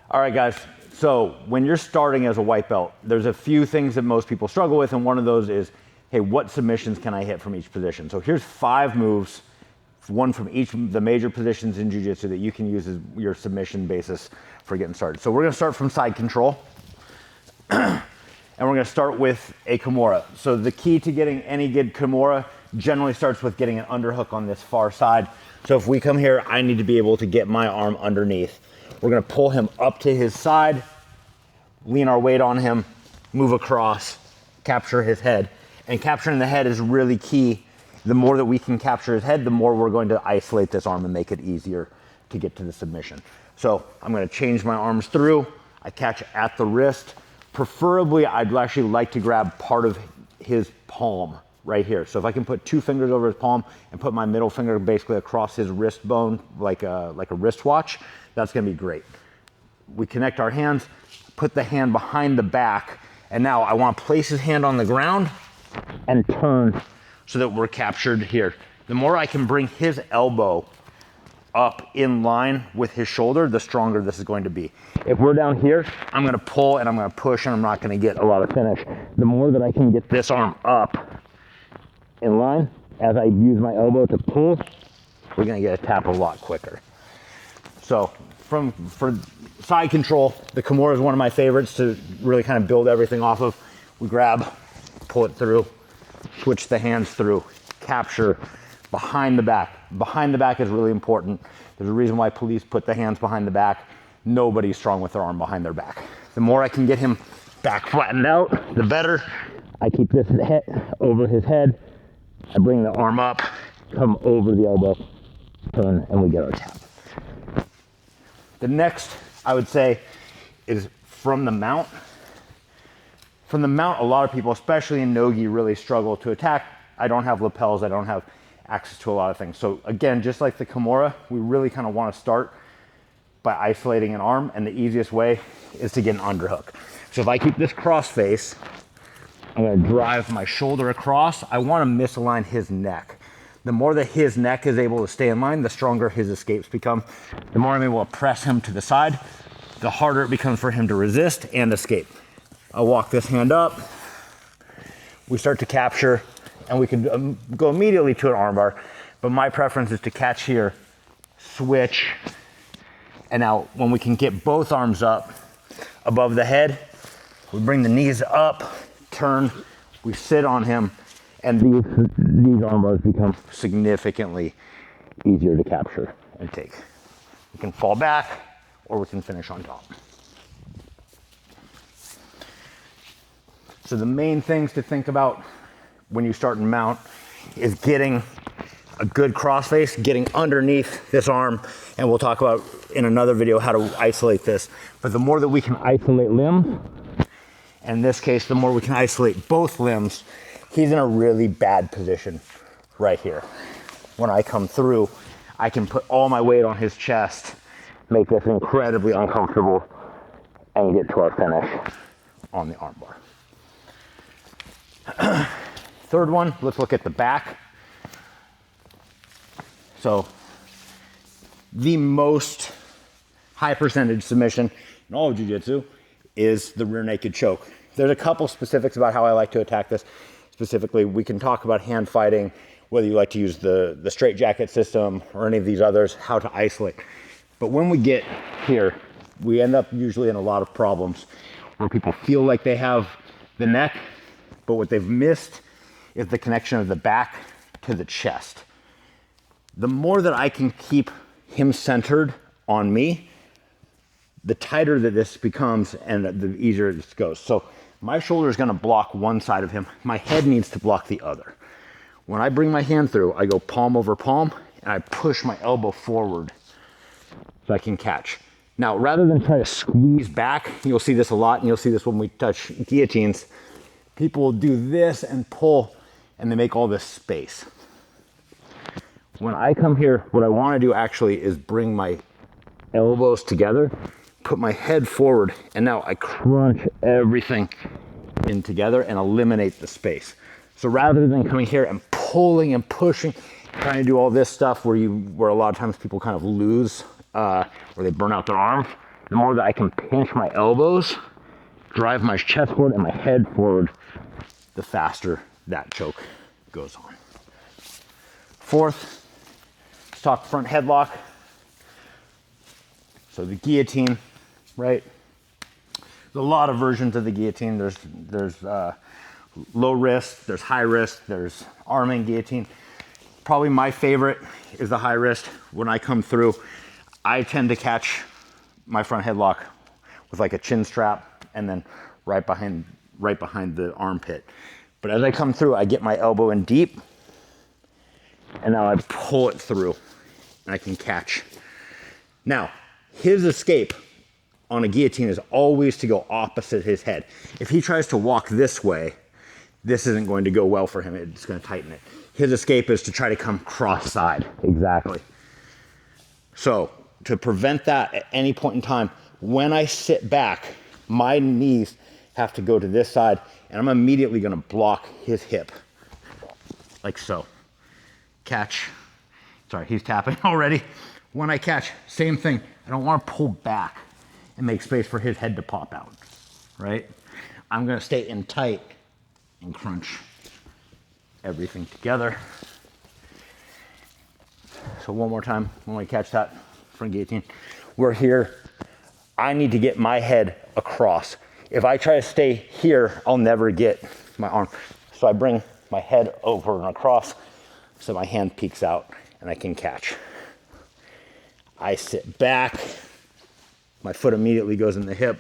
All right, guys. So when you're starting as a white belt, there's a few things that most people struggle with, and one of those is, hey, what submissions can I hit from each position? So here's 5 moves, one from each of the major positions in jiu-jitsu that you can use as your submission basis for getting started. So we're gonna start from side control, and we're gonna start with a Kimura. So the key to getting any good Kimura generally starts with getting an underhook on this far side. So if we come here, I need to be able to get my arm underneath. We're gonna pull him up to his side, lean our weight on him, move across, capture his head. And capturing the head is really key. The more that we can capture his head, the more we're going to isolate this arm and make it easier to get to the submission. So I'm gonna change my arms through. I catch at the wrist. Preferably, I'd actually like to grab part of his palm right here. So if I can put 2 fingers over his palm and put my middle finger basically across his wrist bone like a wristwatch, that's gonna be great. We connect our hands, put the hand behind the back, and now I wanna place his hand on the ground and turn so that we're captured here. The more I can bring his elbow up in line with his shoulder, the stronger this is going to be. If we're down here, I'm gonna pull and I'm gonna push and I'm not gonna get a lot of finish. The more that I can get this arm up in line, as I use my elbow to pull, we're gonna get a tap a lot quicker. So for side control, the Kimura is one of my favorites to really kind of build everything off of. We grab, pull it through, switch the hands through, capture behind the back. Behind the back is really important. There's a reason why police put the hands behind the back. Nobody's strong with their arm behind their back. The more I can get him back flattened out, the better. I keep this head over his head. I bring the arm up, come over the elbow, turn, and we get our tap. The next, I would say, is from the mount. From the mount, a lot of people, especially in Nogi, really struggle to attack. I don't have lapels, I don't have access to a lot of things. So again, just like the Kimura, we really kind of want to start by isolating an arm, and the easiest way is to get an underhook. So if I keep this cross face, I'm going to drive my shoulder across. I want to misalign his neck. The more that his neck is able to stay in line, the stronger his escapes become. The more I'm able to press him to the side, the harder it becomes for him to resist and escape. I'll walk this hand up. We start to capture, and we can go immediately to an armbar, but my preference is to catch here, switch, and now when we can get both arms up above the head, we bring the knees up, turn, we sit on him, and these arm bars become significantly easier to capture and take. We can fall back, or we can finish on top. So the main things to think about when you start in mount is getting a good crossface, getting underneath this arm, and we'll talk about in another video how to isolate this. But the more that we can isolate limbs, and in this case, the more we can isolate both limbs, he's in a really bad position right here. When I come through, I can put all my weight on his chest, make this incredibly uncomfortable, and get to our finish on the armbar. Third one, let's look at the back. So the most high percentage submission in all of jiu-jitsu is the rear naked choke. There's a couple specifics about how I like to attack this. Specifically, we can talk about hand fighting, whether you like to use the straight jacket system or any of these others, how to isolate. But when we get here, we end up usually in a lot of problems where people feel like they have the neck, but what they've missed is the connection of the back to the chest. The more that I can keep him centered on me, the tighter that this becomes and the easier this goes. So my shoulder is gonna block one side of him. My head needs to block the other. When I bring my hand through, I go palm over palm and I push my elbow forward so I can catch. Now, rather than try to squeeze back, you'll see this a lot, and you'll see this when we touch guillotines. People will do this and pull, and they make all this space. When I come here, what I want to do actually is bring my elbows together, put my head forward, and now I crunch everything in together and eliminate the space. So rather than coming here and pulling and pushing, trying to do all this stuff where a lot of times people kind of lose, or they burn out their arm, the more that I can pinch my elbows, drive my chest forward and my head forward, the faster that choke goes on. Fourth, let's talk front headlock. So the guillotine, right? There's a lot of versions of the guillotine. There's low wrist, there's high wrist, there's arm and guillotine. Probably my favorite is the high wrist. When I come through, I tend to catch my front headlock with like a chin strap and then right behind the armpit. But as I come through, I get my elbow in deep and now I pull it through and I can catch. Now, his escape on a guillotine is always to go opposite his head. If he tries to walk this way, this isn't going to go well for him. It's going to tighten it. His escape is to try to come cross-side. Exactly. So to prevent that at any point in time, when I sit back, my knees have to go to this side and I'm immediately going to block his hip. Like so. Catch. Sorry, he's tapping already. When I catch, same thing. I don't want to pull back and make space for his head to pop out, right? I'm going to stay in tight and crunch everything together. So one more time when we catch that front guillotine. We're here. I need to get my head across. If I try to stay here, I'll never get my arm. So I bring my head over and across so my hand peeks out and I can catch. I sit back, my foot immediately goes in the hip,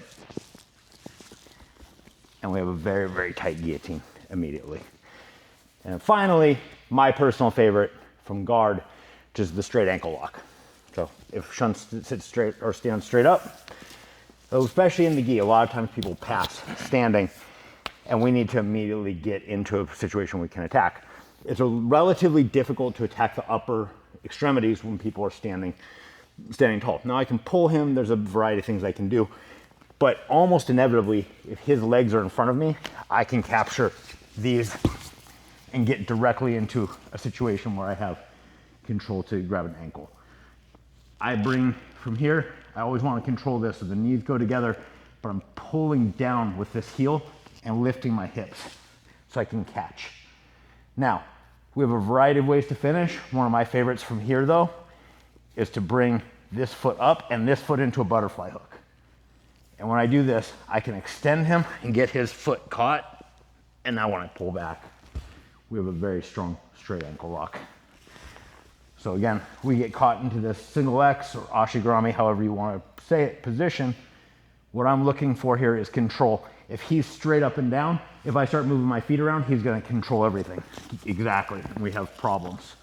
and we have a very, very tight guillotine immediately. And finally, my personal favorite from guard, which is the straight ankle lock. So if Shun sits straight or stands straight up, especially in the gi, a lot of times people pass standing, and we need to immediately get into a situation we can attack. It's relatively difficult to attack the upper extremities when people are standing tall. Now I can pull him, there's a variety of things I can do, but almost inevitably, if his legs are in front of me, I can capture these and get directly into a situation where I have control to grab an ankle. I bring from here, I always want to control this so the knees go together, but I'm pulling down with this heel and lifting my hips so I can catch. Now, we have a variety of ways to finish. One of my favorites from here though, is to bring this foot up and this foot into a butterfly hook. And when I do this, I can extend him and get his foot caught. And now when I pull back, we have a very strong straight ankle lock. So again, we get caught into this single X or Ashi Garami, however you want to say it, position. What I'm looking for here is control. If he's straight up and down, if I start moving my feet around, he's going to control everything. Exactly, and we have problems.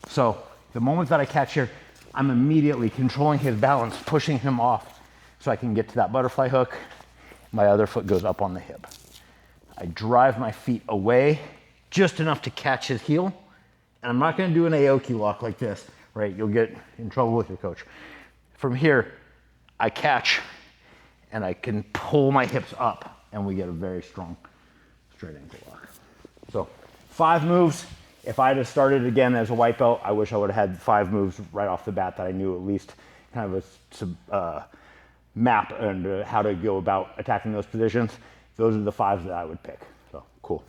So the moment that I catch here, I'm immediately controlling his balance, pushing him off so I can get to that butterfly hook. My other foot goes up on the hip. I drive my feet away just enough to catch his heel. And I'm not going to do an Aoki lock like this, right? You'll get in trouble with your coach. From here, I catch and I can pull my hips up and we get a very strong straight ankle lock. So 5 moves. If I had have started again as a white belt, I wish I would have had 5 moves right off the bat that I knew at least kind of a map and how to go about attacking those positions. Those are the 5 that I would pick. So cool.